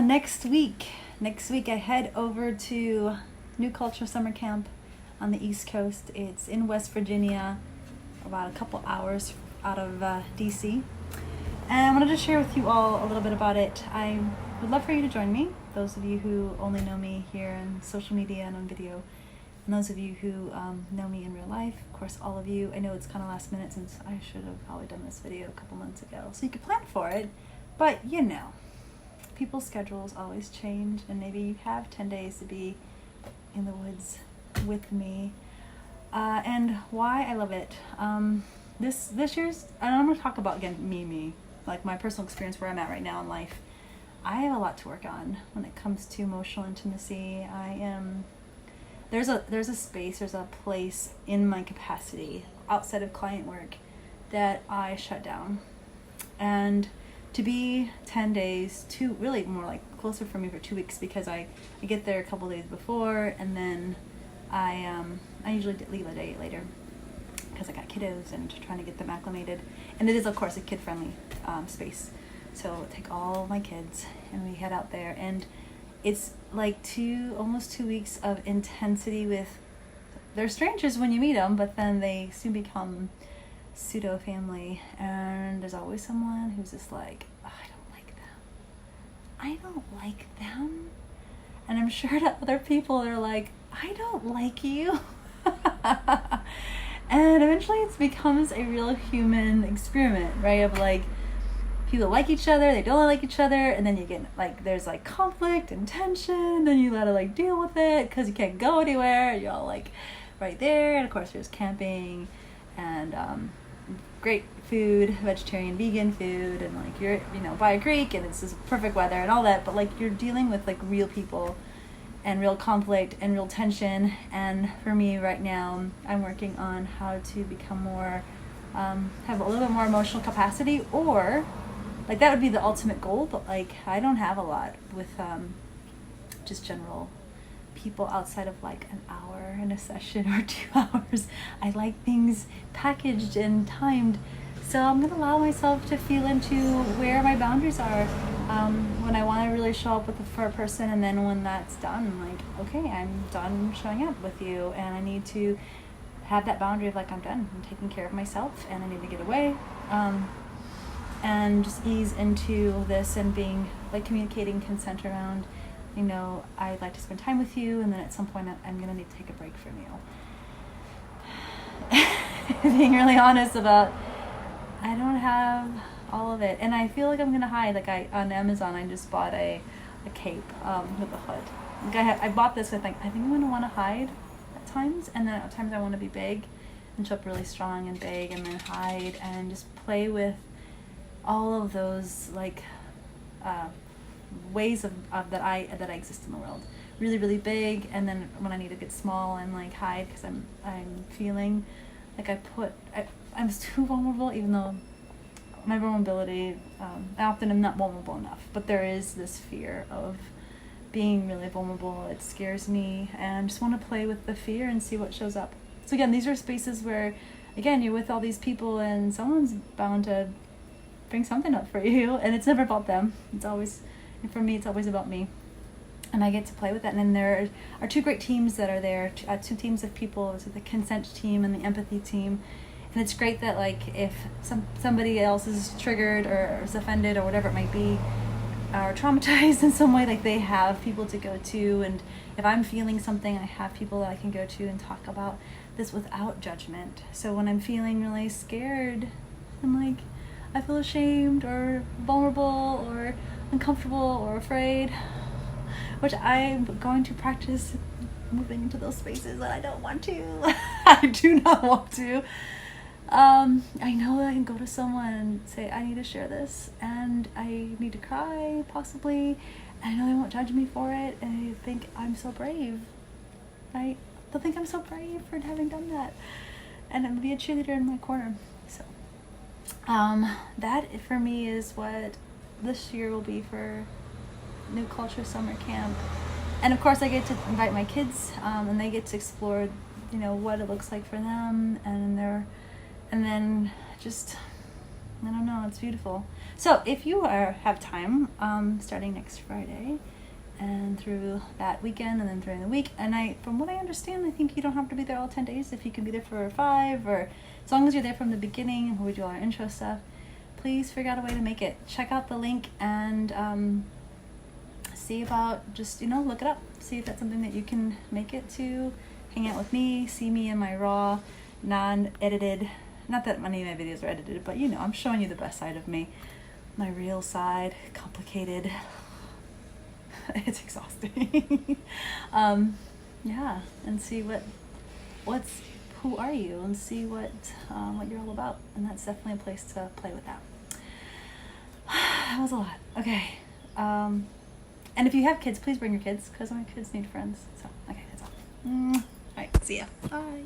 Next week I head over to New Culture Summer Camp on the East Coast. It's in West Virginia, about a couple hours out of DC. And I wanted to share with you all a little bit about it. I would love for you to join me, those of you who only know me here in social media and on video, and those of you who know me in real life. Of course, all of you. I know it's kind of last minute since I should have probably done this video a couple months ago, so you could plan for it. But you know, people's schedules always change, and maybe you have 10 days to be in the woods with me. And why I love it. This year's, and I'm going to talk about, again, me, like my personal experience where I'm at right now in life. I have a lot to work on when it comes to emotional intimacy. There's a space, there's a place in my capacity outside of client work that I shut down. And to be 10 days, really more like closer for me for 2 weeks, because I get there a couple days before, and then I usually leave a day later because I got kiddos and trying to get them acclimated. And it is, of course, a kid-friendly space. So I take all my kids and we head out there, and it's like almost 2 weeks of intensity with, they're strangers when you meet them, but then they soon become pseudo family, and there's always someone who's just like, oh, I don't like them, and I'm sure to other people they're like, I don't like you. And eventually it becomes a real human experiment, right? Of like, people like each other, they don't like each other, and then you get like, there's like conflict and tension, then you gotta like deal with it because you can't go anywhere, you're all like right there. And of course there's camping and great food, vegetarian, vegan food, and like you're, by a creek, and it's just perfect weather and all that, but like you're dealing with like real people and real conflict and real tension. And for me right now, I'm working on how to become more, have a little bit more emotional capacity, or like that would be the ultimate goal, but like I don't have a lot with just general people outside of like an hour in a session or 2 hours. I like things packaged and timed. So I'm going to allow myself to feel into where my boundaries are when I want to really show up for a person, and then when that's done, I'm like, okay, I'm done showing up with you, and I need to have that boundary of like, I'm done, I'm taking care of myself, and I need to get away, and just ease into this, and being like communicating consent around, I'd like to spend time with you, and then at some point I'm going to need to take a break from you. Being really honest about, I don't have all of it, and I feel like I'm going to hide. Like on Amazon, I just bought a cape with a hood. Like I bought this with like, I think I'm going to want to hide at times, and then at times I want to be big and show up really strong and big, and then hide and just play with all of those like ways of that I exist in the world. Really, really big, and then when I need to get small and like hide because I'm feeling like I'm too vulnerable, even though my vulnerability, I often am not vulnerable enough, but there is this fear of being really vulnerable. It scares me, and I just want to play with the fear and see what shows up. So again, these are spaces where, again, you're with all these people, and someone's bound to bring something up for you, and it's never about them. It's always, for me, it's always about me. And I get to play with that. And then there are 2 great teams that are there, 2 teams of people. So the consent team and the empathy team. And it's great that like if somebody else is triggered or is offended or whatever it might be, or traumatized in some way, like they have people to go to. And if I'm feeling something, I have people that I can go to and talk about this without judgment. So when I'm feeling really scared and like I feel ashamed or vulnerable or uncomfortable or afraid, which I'm going to practice moving into those spaces that I don't want to. I do not want to. I know that I can go to someone and say, I need to share this, and I need to cry, possibly, and I know they won't judge me for it, and I think I'm so brave, right? They'll think I'm so brave for having done that, and I'm gonna be a cheerleader in my corner. So, that for me is what this year will be for New Culture Summer Camp. And of course I get to invite my kids, and they get to explore, what it looks like for them, and then just I don't know, it's beautiful. So if you have time, starting next Friday and through that weekend and then during the week, and from what I understand, I think you don't have to be there all 10 days. If you can be there for 5, or as long as you're there from the beginning, we do all our intro stuff, please figure out a way to make it. Check out the link and see about, just, look it up. See if that's something that you can make it to. Hang out with me, see me in my raw, non-edited, not that many of my videos are edited, but I'm showing you the best side of me. My real side, complicated. It's exhausting. Yeah, and see who are you, and see what you're all about. And that's definitely a place to play with that. That was a lot. Okay. And if you have kids, please bring your kids, because my kids need friends. So, okay, that's all. All right, see ya. Bye.